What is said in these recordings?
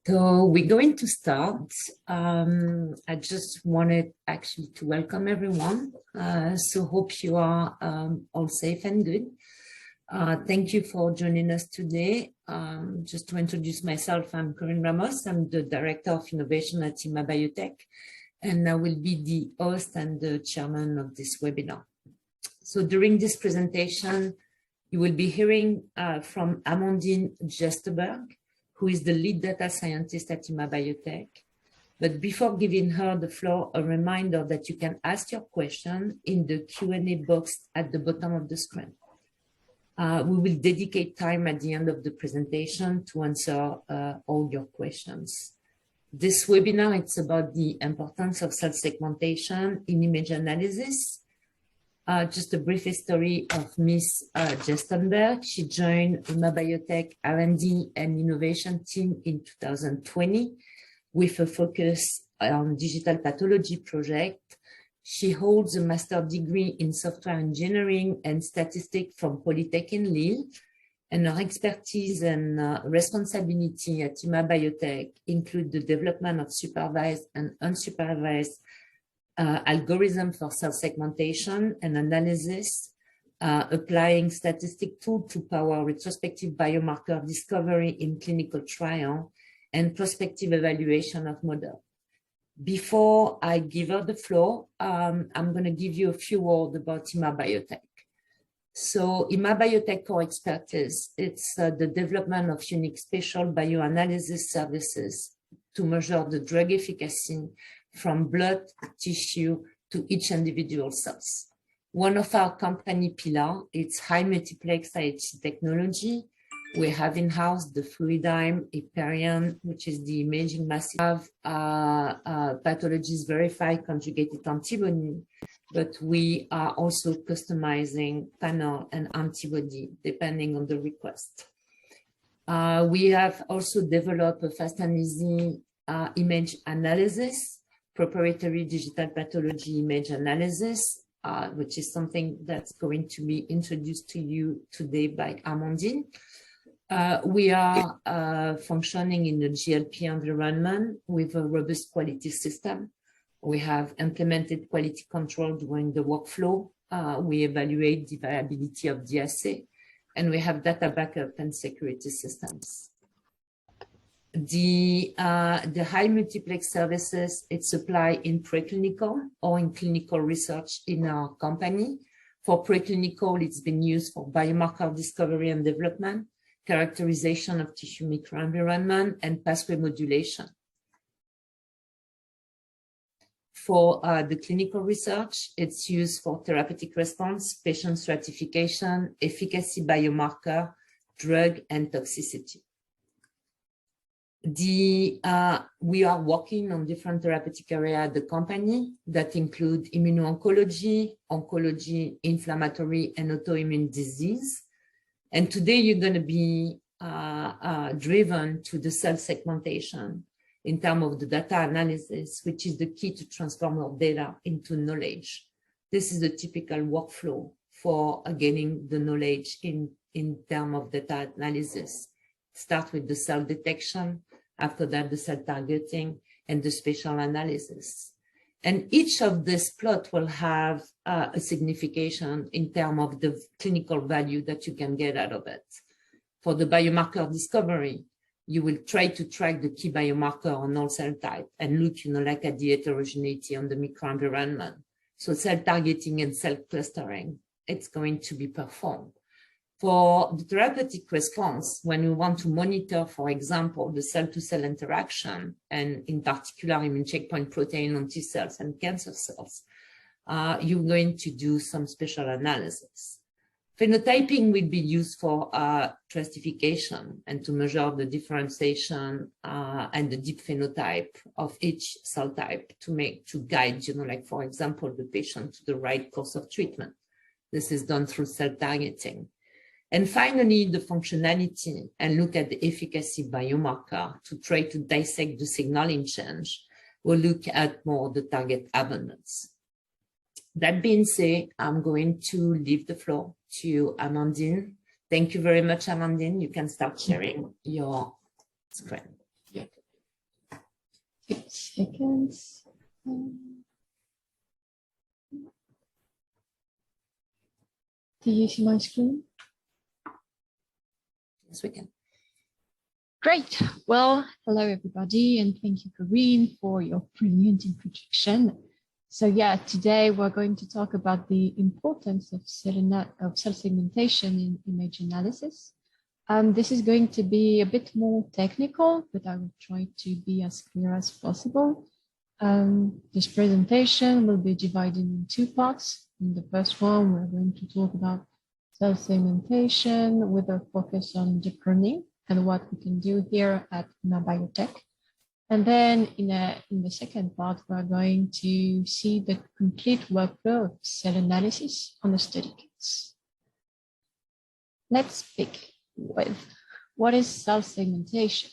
So we're going to start. I just wanted actually to welcome everyone. So hope you are all safe and good. Thank you for joining us today. Just to introduce myself, I'm Corinne Ramos. I'm the Director of Innovation at IMA Biotech, and I will be the host and the chairman of this webinar. So during this presentation, you will be hearing from Amandine Gesterberg, who is the lead data scientist at IMA Biotech. But before giving her the floor, a reminder that you can ask your question in the Q&A box at the bottom of the screen. We will dedicate time at the end of the presentation to answer all your questions. This webinar, it's about the importance of cell segmentation in image analysis. Just a brief history of Ms. Gesterberg. She joined IMA Biotech R&D and innovation team in 2020 with a focus on digital pathology project. She holds a master's degree in software engineering and statistics from Polytech in Lille, and her expertise and responsibility at IMA Biotech include the development of supervised and unsupervised algorithm for cell segmentation and analysis, applying statistic tool to power retrospective biomarker discovery in clinical trial, and prospective evaluation of model. Before I give her the floor, I'm going to give you a few words about IMA Biotech. So IMA Biotech core expertise, it's the development of unique spatial bioanalysis services to measure the drug efficacy from blood, tissue to each individual cells. One of our company pillar, it's high multiplex IHC technology. We have in-house the Fluidigm, Hyperion, which is the imaging massive pathologies verified conjugated antibody, but we are also customizing panel and antibody depending on the request. We have also developed a fast and easy image analysis, proprietary digital pathology image analysis, which is something that's going to be introduced to you today by Amandine. We are functioning in the GLP environment with a robust quality system. We have implemented quality control during the workflow. We evaluate the viability of the assay, and we have data backup and security systems. The high multiplex services, it's applied in preclinical or in clinical research in our company. For preclinical, it's been used for biomarker discovery and development, characterization of tissue microenvironment, and pathway modulation. For the clinical research, it's used for therapeutic response, patient stratification, efficacy biomarker, drug, and toxicity. We are working on different therapeutic areas at the company that include immuno-oncology, oncology, inflammatory, and autoimmune disease. And today you're going to be driven to the cell segmentation in terms of the data analysis, which is the key to transform our data into knowledge. This is the typical workflow for gaining the knowledge in terms of data analysis. Start with the cell detection, after that the cell targeting, and the spatial analysis. And each of this plot will have a signification in terms of the clinical value that you can get out of it. For the biomarker discovery, you will try to track the key biomarker on all cell type and look, like at the heterogeneity on the microenvironment. So cell targeting and cell clustering, it's going to be performed. For the therapeutic response, when we want to monitor, for example, the cell-to-cell interaction, and in particular immune checkpoint protein on T cells and cancer cells, you're going to do some special analysis. Phenotyping will be used for stratification and to measure the differentiation and the deep phenotype of each cell type to guide, like for example, the patient to the right course of treatment. This is done through cell targeting. And finally, the functionality and look at the efficacy biomarker to try to dissect the signaling change. We'll look at more the target abundance. That being said, I'm going to leave the floor to Amandine. Thank you very much, Amandine. You can start sharing your screen. Yeah. 2 seconds. Do you see my screen? Yes, we can. Great. Well, hello, everybody, and thank you, Corinne, for your brilliant introduction. So yeah, today we're going to talk about the importance of cell segmentation in image analysis. This is going to be a bit more technical, but I will try to be as clear as possible. This presentation will be divided in 2 parts. In the first one, we're going to talk about cell segmentation with a focus on deep learning and what we can do here at ImaBiotech. And then in the second part, we're going to see the complete workflow of cell analysis on a study case. Let's begin with what is cell segmentation?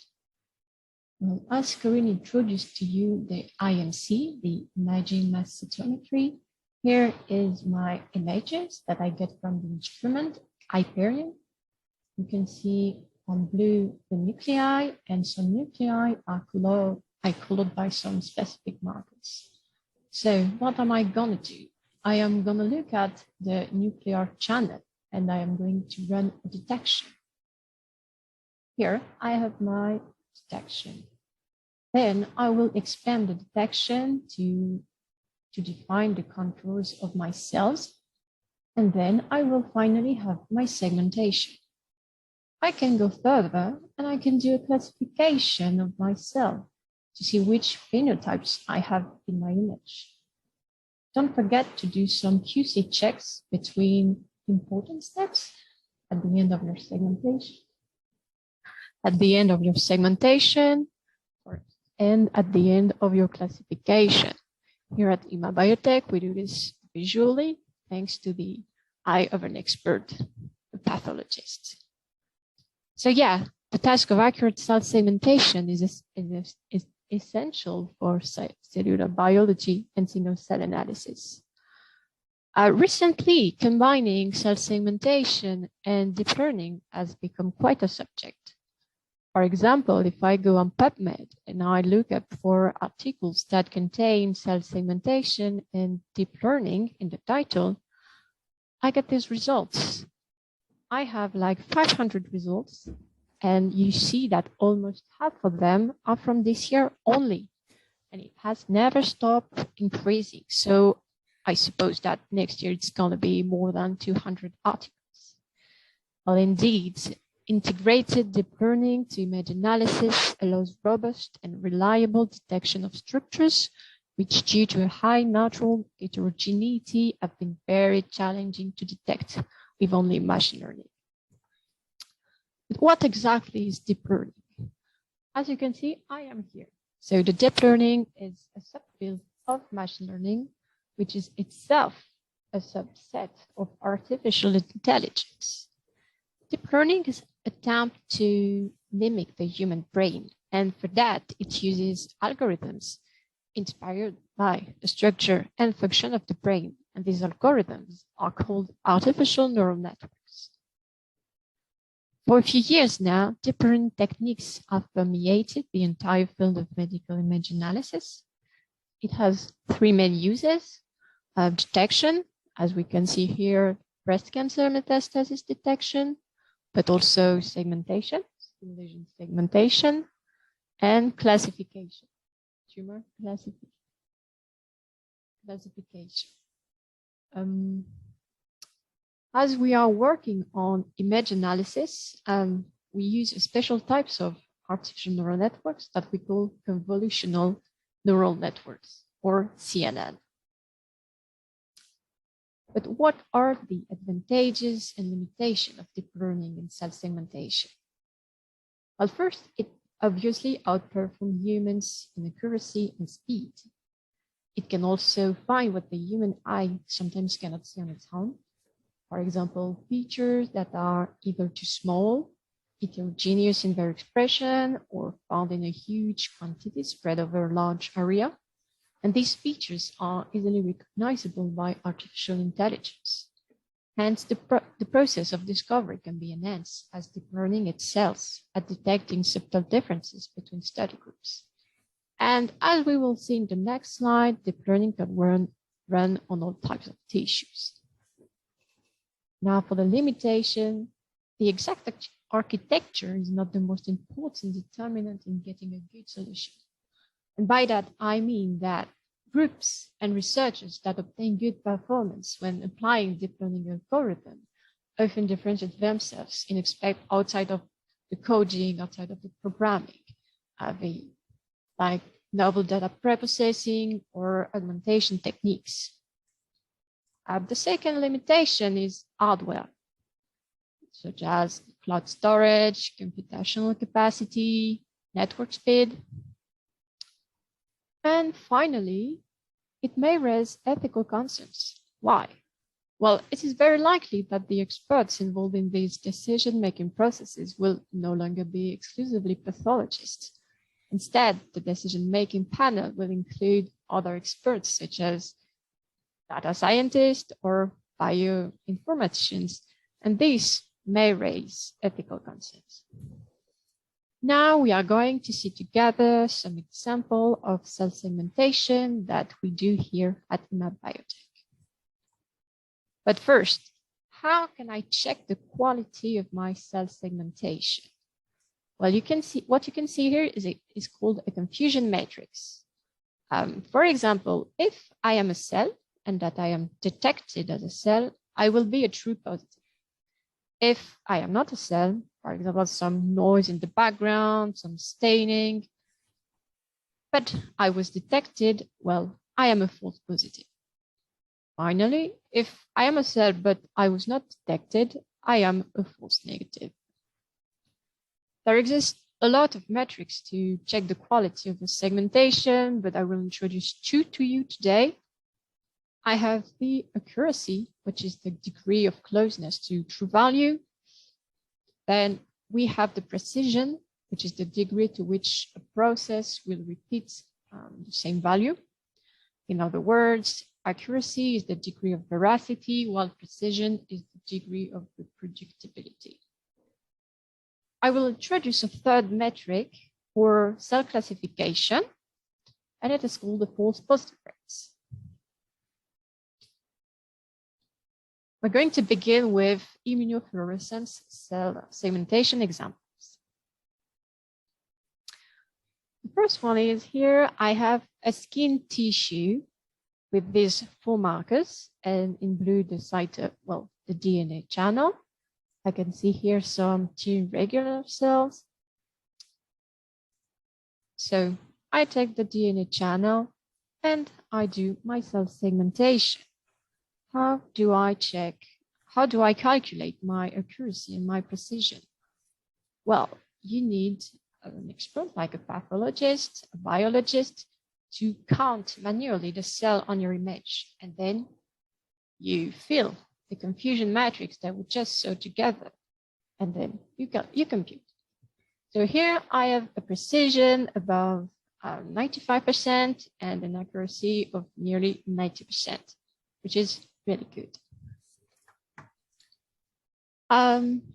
Well, as Corinne introduced to you the IMC, the imaging mass cytometry, here is my images that I get from the instrument, Hyperion. You can see on blue the nuclei, and some nuclei are colored by some specific markers. So what am I going to do? I am going to look at the nuclear channel, and I am going to run a detection. Here I have my detection. Then I will expand the detection to define the contours of my cells. And then I will finally have my segmentation. I can go further and I can do a classification of my cell to see which phenotypes I have in my image. Don't forget to do some QC checks between important steps at the end of your segmentation. At the end of your segmentation, and at the end of your classification. Here at ImaBiotech, we do this visually, thanks to the eye of an expert, a pathologist. So yeah, the task of accurate cell segmentation is essential for cellular biology and single cell analysis. Recently, combining cell segmentation and deep learning has become quite a subject. For example, if I go on PubMed and I look up for articles that contain cell segmentation and deep learning in the title, I get these results. I have like 500 results, and you see that almost half of them are from this year only, and it has never stopped increasing. So I suppose that next year it's going to be more than 200 articles. Well, indeed, integrated deep learning to image analysis allows robust and reliable detection of structures, which due to a high natural heterogeneity have been very challenging to detect with only machine learning. But what exactly is deep learning? As you can see, I am here. So the deep learning is a subfield of machine learning, which is itself a subset of artificial intelligence. Deep learning is an attempt to mimic the human brain, and for that, it uses algorithms inspired by the structure and function of the brain, and these algorithms are called artificial neural networks. For a few years now, deep learning techniques have permeated the entire field of medical image analysis. It has 3 main uses: detection, as we can see here, breast cancer metastasis detection, but also segmentation, lesion segmentation, and classification, tumor classification. As we are working on image analysis, we use special types of artificial neural networks that we call convolutional neural networks, or CNN. But what are the advantages and limitations of deep learning in cell segmentation? Well, first, it obviously outperforms humans in accuracy and speed. It can also find what the human eye sometimes cannot see on its own. For example, features that are either too small, heterogeneous in their expression, or found in a huge quantity spread over a large area. And these features are easily recognizable by artificial intelligence. Hence, the process of discovery can be enhanced as deep learning excels at detecting subtle differences between study groups. And as we will see in the next slide, deep learning can run on all types of tissues. Now for the limitation, the exact architecture is not the most important determinant in getting a good solution. And by that, I mean that groups and researchers that obtain good performance when applying deep learning algorithm often differentiate themselves in aspect outside of the coding, outside of the programming, like novel data preprocessing or augmentation techniques. The second limitation is hardware, such as cloud storage, computational capacity, network speed. And finally, it may raise ethical concerns. Why? Well, it is very likely that the experts involved in these decision-making processes will no longer be exclusively pathologists. Instead, the decision-making panel will include other experts such as data scientists or bioinformaticians, and these may raise ethical concerns. Now we are going to see together some example of cell segmentation that we do here at IMAP Biotech. But first, how can I check the quality of my cell segmentation? Well, what you can see here is called a confusion matrix. For example, if I am a cell and that I am detected as a cell, I will be a true positive. If I am not a cell, for example, some noise in the background, some staining, but I was detected, well, I am a false positive. Finally, if I am a cell but I was not detected, I am a false negative. There exists a lot of metrics to check the quality of the segmentation, but I will introduce two to you today. I have the accuracy, which is the degree of closeness to true value. Then we have the precision, which is the degree to which a process will repeat the same value. In other words, accuracy is the degree of veracity, while precision is the degree of reproducibility. I will introduce a third metric for cell classification, and it is called the false positive rates. We're going to begin with immunofluorescence cell segmentation examples. The first one is here, I have a skin tissue with these 4 markers, and in blue, the site, the DNA channel. I can see here some T regular cells. So I take the DNA channel and I do my cell segmentation. How do I calculate my accuracy and my precision? Well, you need an expert like a pathologist, a biologist, to count manually the cell on your image, and then you fill the confusion matrix that we just saw together, and then you compute. So here I have a precision above 95% and an accuracy of nearly 90%, which is really good.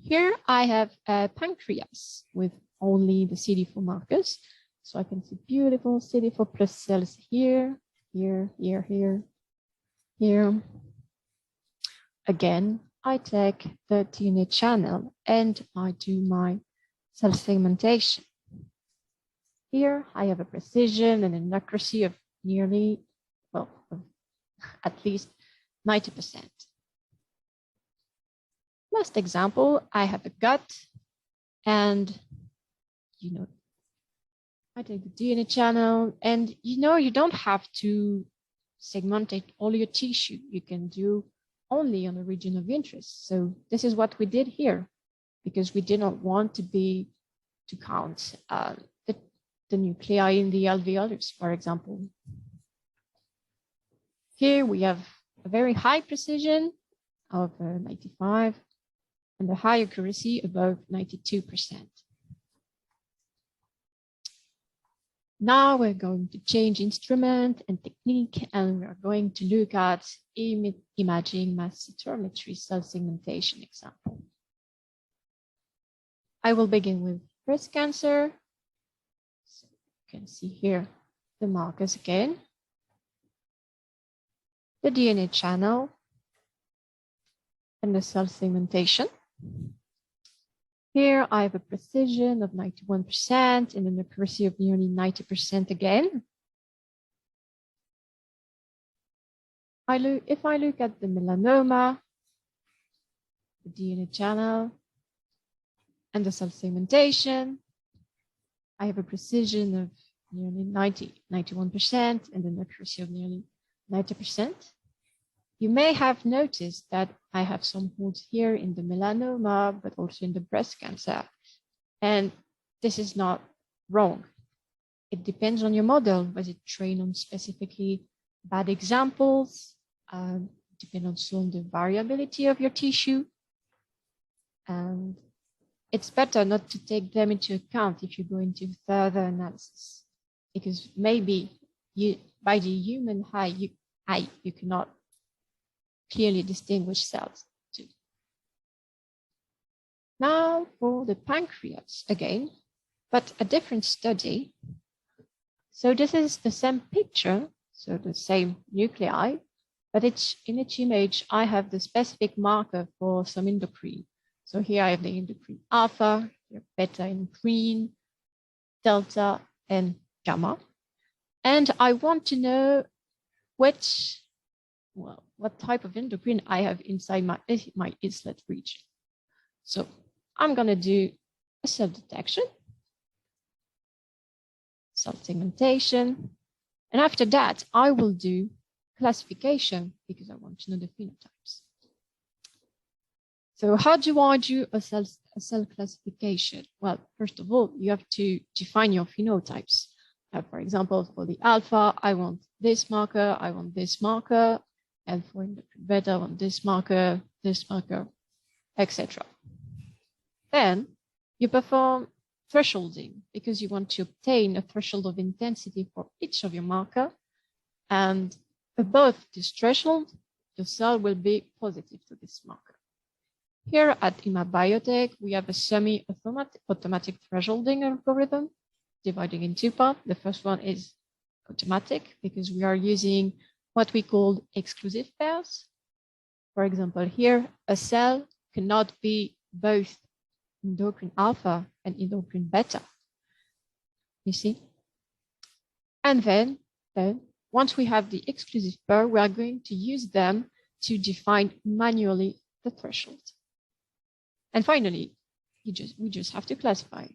Here I have a pancreas with only the CD4 markers. So I can see beautiful CD4 plus cells here, here, here, here, here. Again, I take the DNA channel and I do my cell segmentation. Here I have a precision and an accuracy of nearly, well, at least 90%. Last example, I have a gut, and I take the DNA channel, and you don't have to segmentate all your tissue. You can do only on a region of interest. So this is what we did here, because we did not want to count the nuclei in the alveolus, for example. Here we have a very high precision of 95 and a high accuracy above 92%. Now we're going to change instrument and technique, and we're going to look at imaging mass cytometry cell segmentation example. I will begin with breast cancer. So you can see here the markers again, the DNA channel, and the cell segmentation. Here I have a precision of 91% and an accuracy of nearly 90% again. If I look at the melanoma, the DNA channel, and the cell segmentation, I have a precision of nearly 91% and an accuracy of nearly 90%. You may have noticed that I have some holes here in the melanoma, but also in the breast cancer. And this is not wrong. It depends on your model. Was it trained on specifically bad examples? Depend also on the variability of your tissue. And it's better not to take them into account if you go into further analysis, because maybe by the human eye, you cannot clearly distinguish cells too. Now for the pancreas again, but a different study. So this is the same picture, so the same nuclei, but in each image, I have the specific marker for some endocrine. So here I have the endocrine alpha, beta in green, delta, and gamma. And I want to know what type of endocrine I have inside my islet region. So I'm going to do a cell detection, cell segmentation, and after that, I will do classification because I want to know the phenotypes. So how do I do a cell classification? Well, first of all, you have to define your phenotypes. For example, for the alpha, I want this marker, I want this marker, and for endocrine beta, I want this marker, etc. Then you perform thresholding because you want to obtain a threshold of intensity for each of your marker, and above this threshold, the cell will be positive to this marker. Here at IMA Biotech, we have a semi-automatic thresholding algorithm dividing in two parts. The first one is automatic because we are using what we call exclusive pairs. For example, here, a cell cannot be both endocrine alpha and endocrine beta. You see? And then once we have the exclusive pair, we are going to use them to define manually the threshold. And finally, we just have to classify.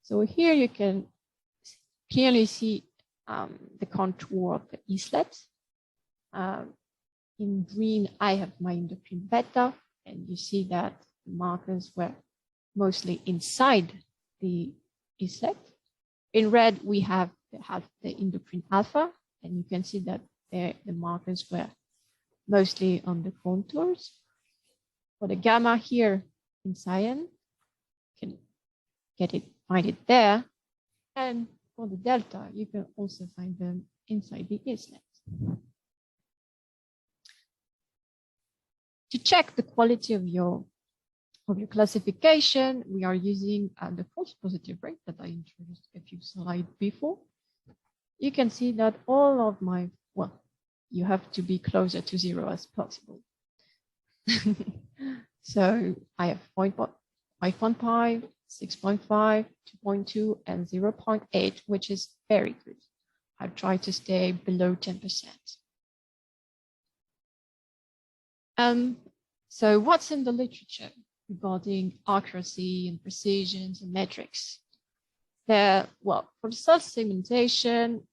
So here you can clearly see the contour of the islet. In green, I have my endocrine beta, and you see that the markers were mostly inside the islet. In red, we have the endocrine alpha, and you can see that the markers were mostly on the contours. For the gamma here in cyan, you can find it there. And for the delta, you can also find them inside the islet. To check the quality of your classification, we are using the false positive rate that I introduced a few slides before. You can see that all of my, well, you have to be closer to 0 as possible. So I have 5.5, 6.5, 2.2, and 0.8, which is very good. I try to stay below 10%. So what's in the literature regarding accuracy and precision and metrics? Well, for the cell segmentation,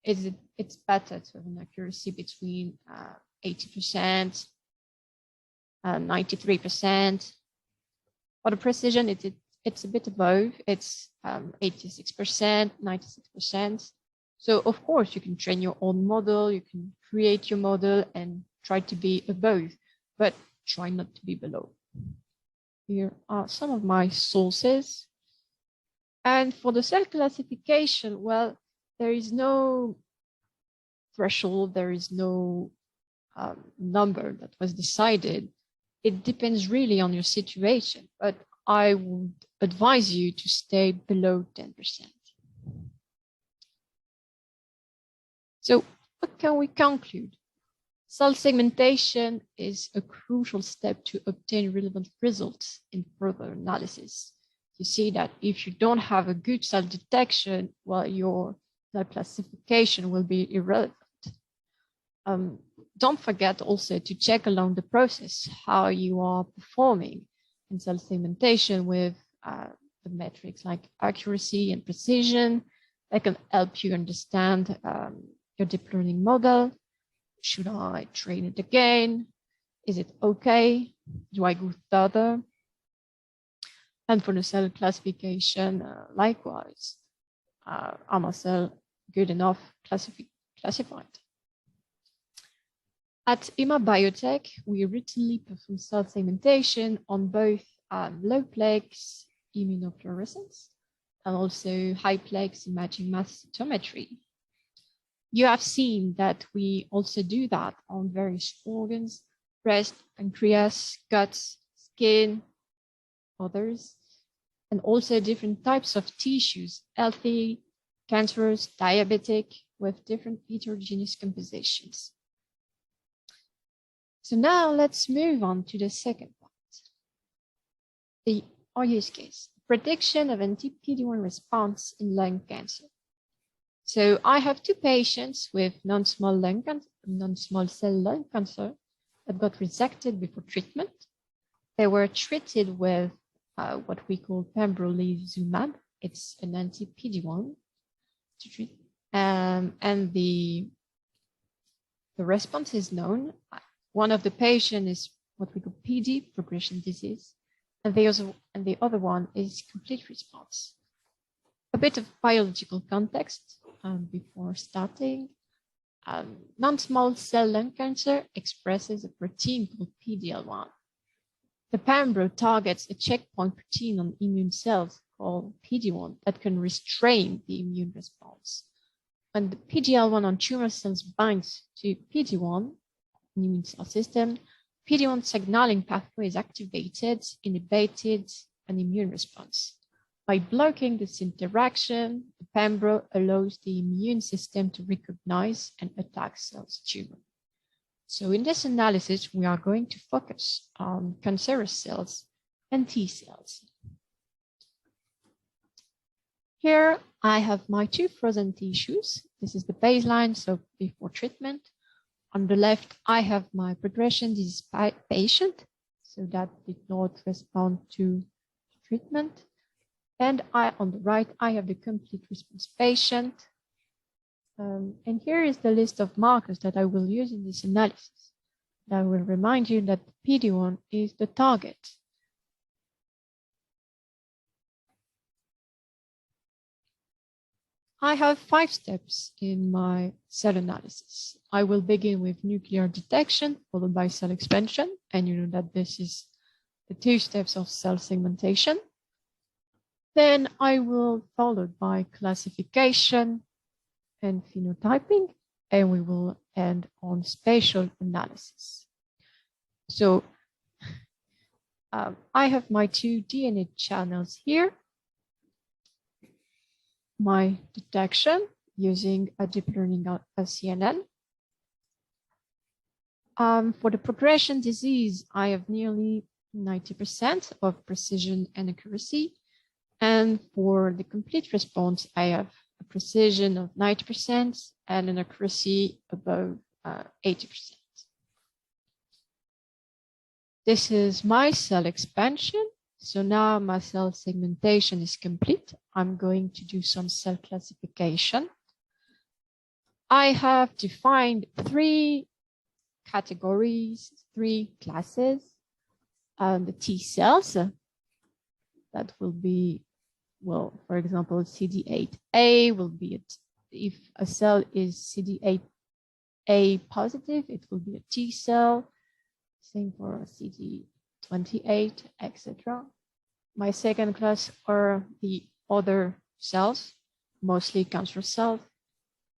it's better to have an accuracy between 80% and 93%. For the precision, it's a bit above. It's 86%, 96%. So of course, you can train your own model, you can create your model and try to be above, but try not to be below. Here are some of my sources. And for the cell classification, well, there is no threshold, there is no number that was decided. It depends really on your situation. But I would advise you to stay below 10%. So what can we conclude? Cell segmentation is a crucial step to obtain relevant results in further analysis. You see that if you don't have a good cell detection, well, your cell classification will be irrelevant. Don't forget also to check along the process how you are performing in cell segmentation with the metrics like accuracy and precision that can help you understand your deep learning model. Should I train it again? Is it okay? Do I go further? And for the cell classification, likewise, are my cell good enough classified? At EMA Biotech, we routinely perform cell segmentation on both low-plex immunofluorescence and also high-plex imaging mass cytometry. You have seen that we also do that on various organs, breast, pancreas, guts, skin, others, and also different types of tissues, healthy, cancerous, diabetic, with different heterogeneous compositions. So now let's move on to the second part, our use case, prediction of anti-PD-1 response in lung cancer. So I have two patients with non-small cell lung cancer that got resected before treatment. They were treated with what we call pembrolizumab. It's an anti-PD-1 to treat, and the response is known. One of the patients is what we call PD, progression disease, and the other one is complete response. A bit of biological context before starting. Non-small cell lung cancer expresses a protein called PD-L1. The pembro targets a checkpoint protein on immune cells called PD-1 that can restrain the immune response. When the PD-L1 on tumor cells binds to PD-1, immune cell system, PD-1 signaling pathway is activated, inhibited an immune response. By blocking this interaction, the pembro allows the immune system to recognize and attack cells tumor. So in this analysis, we are going to focus on cancerous cells and T cells. Here I have my two frozen tissues. This is the baseline, so before treatment. On the left, I have my progression disease patient, so that did not respond to treatment. And on the right, I have the complete response patient. And here is the list of markers that I will use in this analysis. I will remind you that PD-1 is the target. I have 5 steps in my cell analysis. I will begin with nuclear detection, followed by cell expansion. And you know that this is the 2 steps of cell segmentation. Then I will follow by classification and phenotyping, and we will end on spatial analysis. So I have my 2 DNA channels here. My detection using a deep learning CNN. For the progression disease, I have nearly 90% of precision and accuracy. And for the complete response, I have a precision of 90% and an accuracy above 80%. This is my cell expansion. So now my cell segmentation is complete. I'm going to do some cell classification. I have defined 3 categories, 3 classes. The T cells that will be, well, for example, CD8A will be it. If a cell is CD8A positive, it will be a T cell. Same for CD28, etc. My second class are the other cells, mostly cancer cells.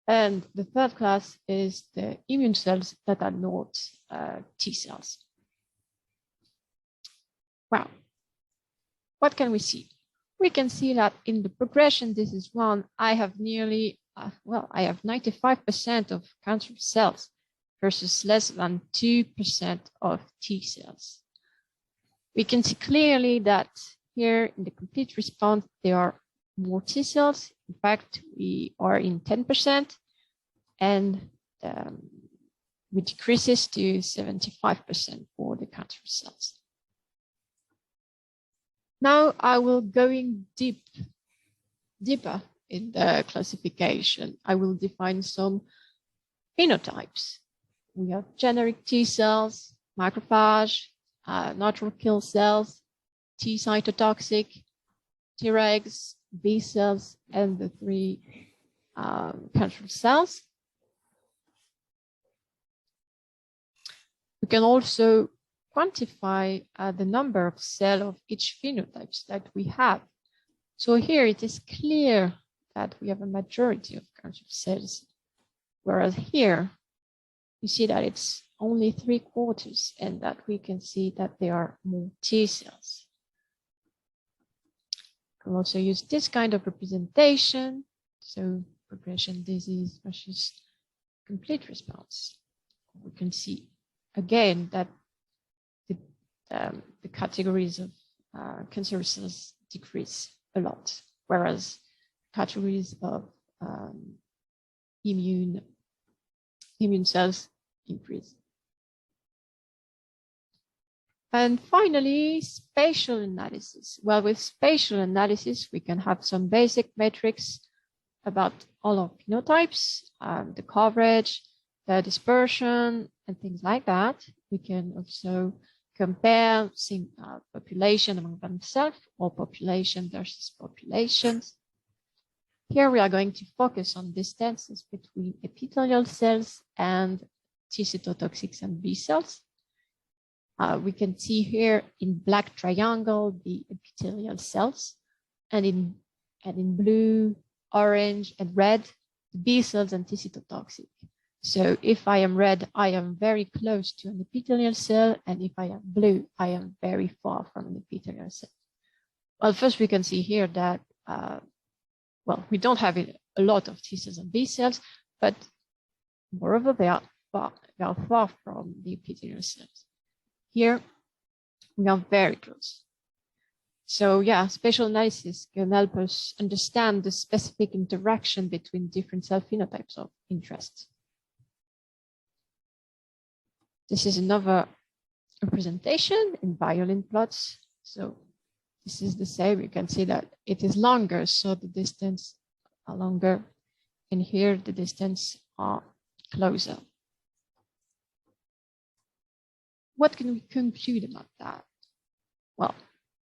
And the third class is the immune cells that are not T cells. Wow. what can we see? We can see that in the progression, this is one, I have nearly, I have 95% of cancer cells versus less than 2% of T cells. We can see clearly that here in the complete response, there are more T cells. In fact, we are in 10%, and we decreases to 75% for the cancer cells. Now I will going deeper in the classification. I will define some phenotypes. We have generic T cells, macrophage, natural kill cells, T cytotoxic, Tregs, B cells, and the 3 cancer cells. We can also quantify the number of cells of each phenotypes that we have. So here it is clear that we have a majority of cancer cells, whereas here you see that it's only 3/4, and that we can see that there are more T cells. We can also use this kind of representation, so progression disease versus complete response. We can see again that the categories of cancer cells decrease a lot, whereas categories of immune cells increase. And finally, spatial analysis. Well, with spatial analysis, we can have some basic metrics about all of phenotypes, the coverage, the dispersion, and things like that. We can also compare population among themselves or population versus populations. Here we are going to focus on distances between epithelial cells and T cytotoxics and B cells. We can see here in black triangle the epithelial cells, and in blue, orange, and red the B cells and T cytotoxic. So if I am red, I am very close to an epithelial cell, and if I am blue, I am very far from an epithelial cell. Well, first we can see here that we don't have a lot of T cells and B cells, but moreover they are far from the epithelial cells. Here we are very close. So yeah, spatial analysis can help us understand the specific interaction between different cell phenotypes of interest. This is another representation in violin plots. So this is the same. You can see that it is longer, so the distance are longer, and here the distance are closer. What can we conclude about that? Well,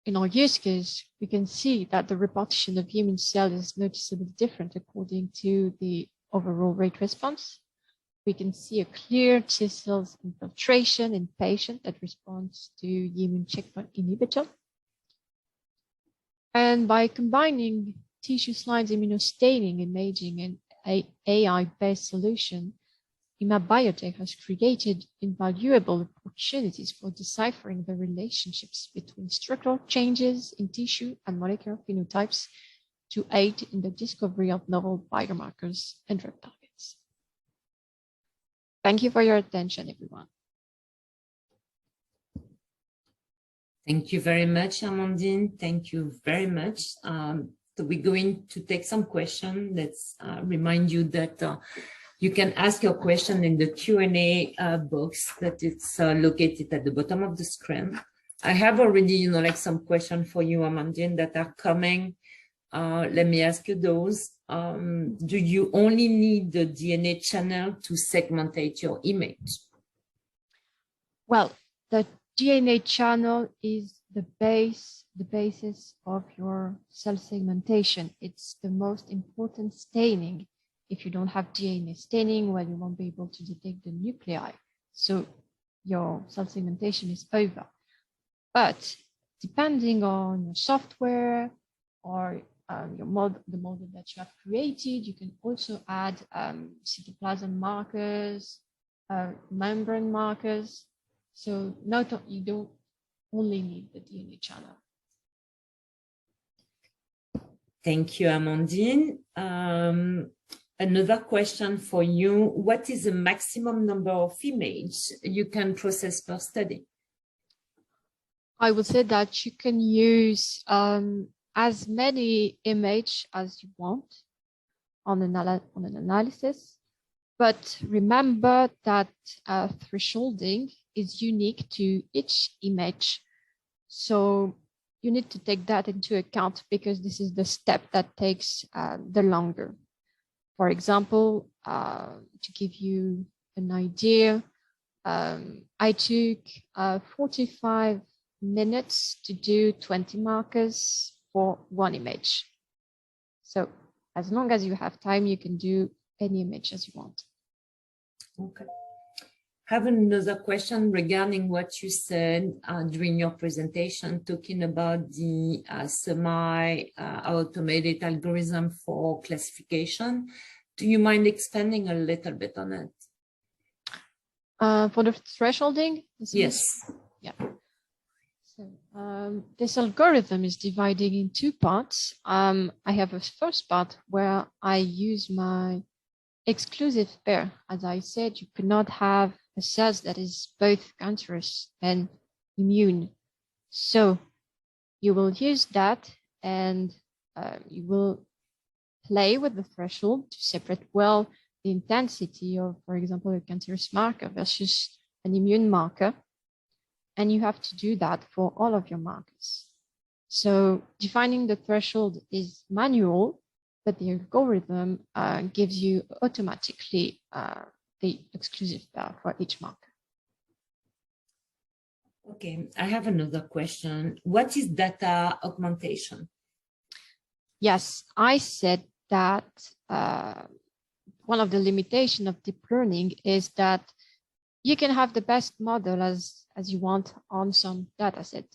in our use case, we can see that the repartition of human cells is noticeably different according to the overall rate response. We can see a clear T cells infiltration in patient that responds to immune checkpoint inhibitor. And by combining tissue slides immunostaining imaging and AI-based solution, I-Mab Biotech has created invaluable opportunities for deciphering the relationships between structural changes in tissue and molecular phenotypes to aid in the discovery of novel biomarkers and drug targets. Thank you for your attention, everyone. Thank you very much, Amandine. Thank you very much. So we're going to take some questions. Let's remind you that you can ask your question in the Q&A box that it's located at the bottom of the screen. I have already, some questions for you, Amandine, that are coming. Let me ask you those. Do you only need the DNA channel to segmentate your image? Well, the DNA channel is the basis of your cell segmentation. It's the most important staining. If you don't have DNA staining, well, you won't be able to detect the nuclei. So your cell segmentation is over. But depending on your software or the model that you have created, you can also add cytoplasm markers, membrane markers. So you don't only need the DNA channel. Thank you, Amandine. Another question for you. What is the maximum number of images you can process per study? I would say that you can use as many images as you want on an analysis, but remember that thresholding is unique to each image. So you need to take that into account because this is the step that takes the longer. For example, to give you an idea, I took 45 minutes to do 20 markers for one image. So as long as you have time, you can do any image as you want. Okay. I have another question regarding what you said during your presentation, talking about the semi-automated algorithm for classification. Do you mind expanding a little bit on it? For the thresholding? Yes. Yeah. So this algorithm is divided in two parts. I have a first part where I use my exclusive pair. As I said, you cannot have a cell that is both cancerous and immune. So you will use that and you will play with the threshold to separate well the intensity of, for example, a cancerous marker versus an immune marker. And you have to do that for all of your markers. So defining the threshold is manual, but the algorithm gives you automatically the exclusive pair for each marker. Okay, I have another question. What is data augmentation? Yes, I said that one of the limitations of deep learning is that you can have the best model as you want on some data set,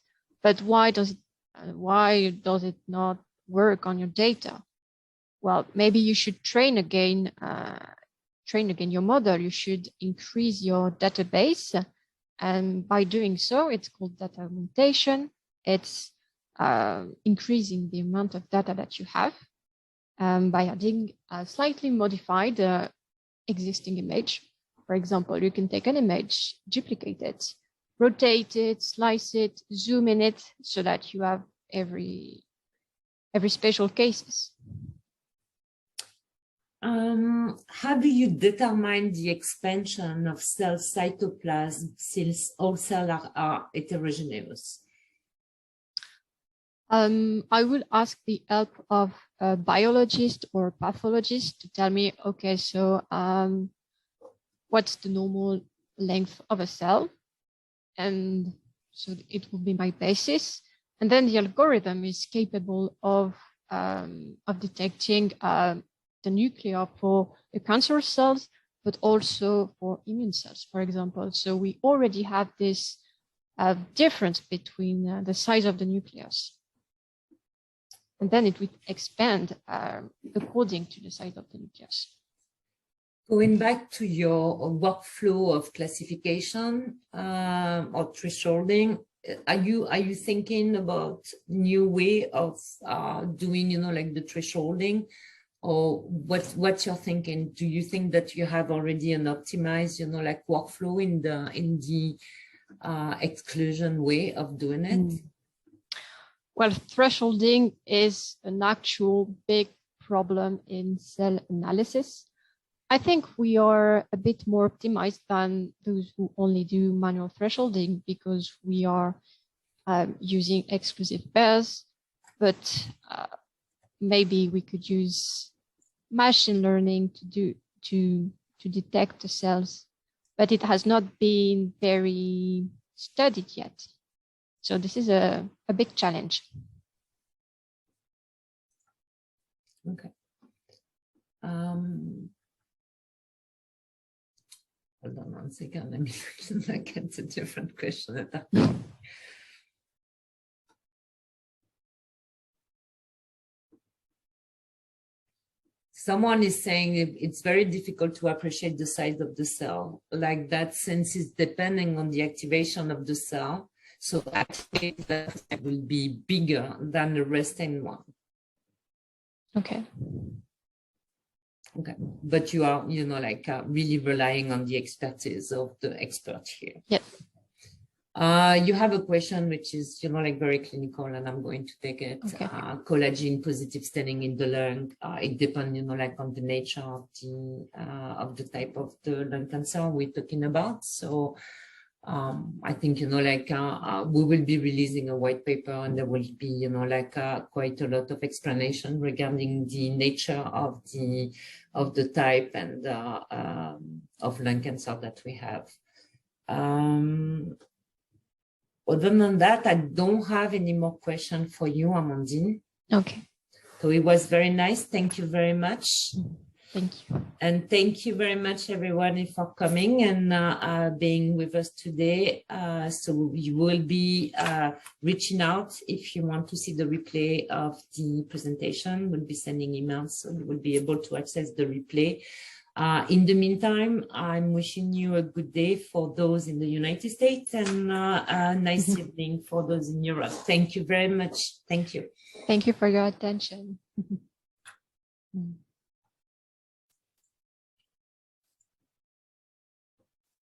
but why does it not work on your data? Well, maybe you should train again your model. You should increase your database, and by doing so, it's called data augmentation. It's increasing the amount of data that you have by adding a slightly modified existing image. For example, you can take an image, duplicate it, rotate it, slice it, zoom in it, so that you have every special cases. How do you determine the expansion of cell cytoplasm since all cells are heterogeneous? I will ask the help of a biologist or pathologist to tell me, okay, so what's the normal length of a cell? And so it will be my basis. And then the algorithm is capable of detecting the nuclei for the cancer cells, but also for immune cells, for example. So we already have this difference between the size of the nucleus. And then it will expand according to the size of the nucleus. Going back to your workflow of classification or thresholding, are you thinking about new way of doing, like the thresholding, or what's your thinking? Do you think that you have already an optimized, like workflow in the exclusion way of doing it? Well, thresholding is an actual big problem in cell analysis. I think we are a bit more optimized than those who only do manual thresholding because we are using exclusive pairs, but maybe we could use machine learning to detect the cells, but it has not been very studied yet. So this is a big challenge. Okay. Hold on 1 second. Let me look at a different question at that point. Someone is saying it's very difficult to appreciate the size of the cell like that, since it's depending on the activation of the cell. So actually that will be bigger than the resting one. Okay. Okay, but you are, like really relying on the expertise of the expert here. Yep. You have a question which is, like very clinical, and I'm going to take it. Okay. Collagen positive staining in the lung. It depends, like on the nature of the type of the lung cancer we're talking about. So I think, we will be releasing a white paper, and there will be, quite a lot of explanation regarding the nature of the type and of lung cancer that we have. Other than that, I don't have any more questions for you, Amandine. Okay. So it was very nice. Thank you very much. Thank you. And thank you very much, everyone, for coming and being with us today. So you will be reaching out if you want to see the replay of the presentation. We'll be sending emails, so you will be able to access the replay. In the meantime, I'm wishing you a good day for those in the United States and a nice evening for those in Europe. Thank you very much. Thank you. Thank you for your attention.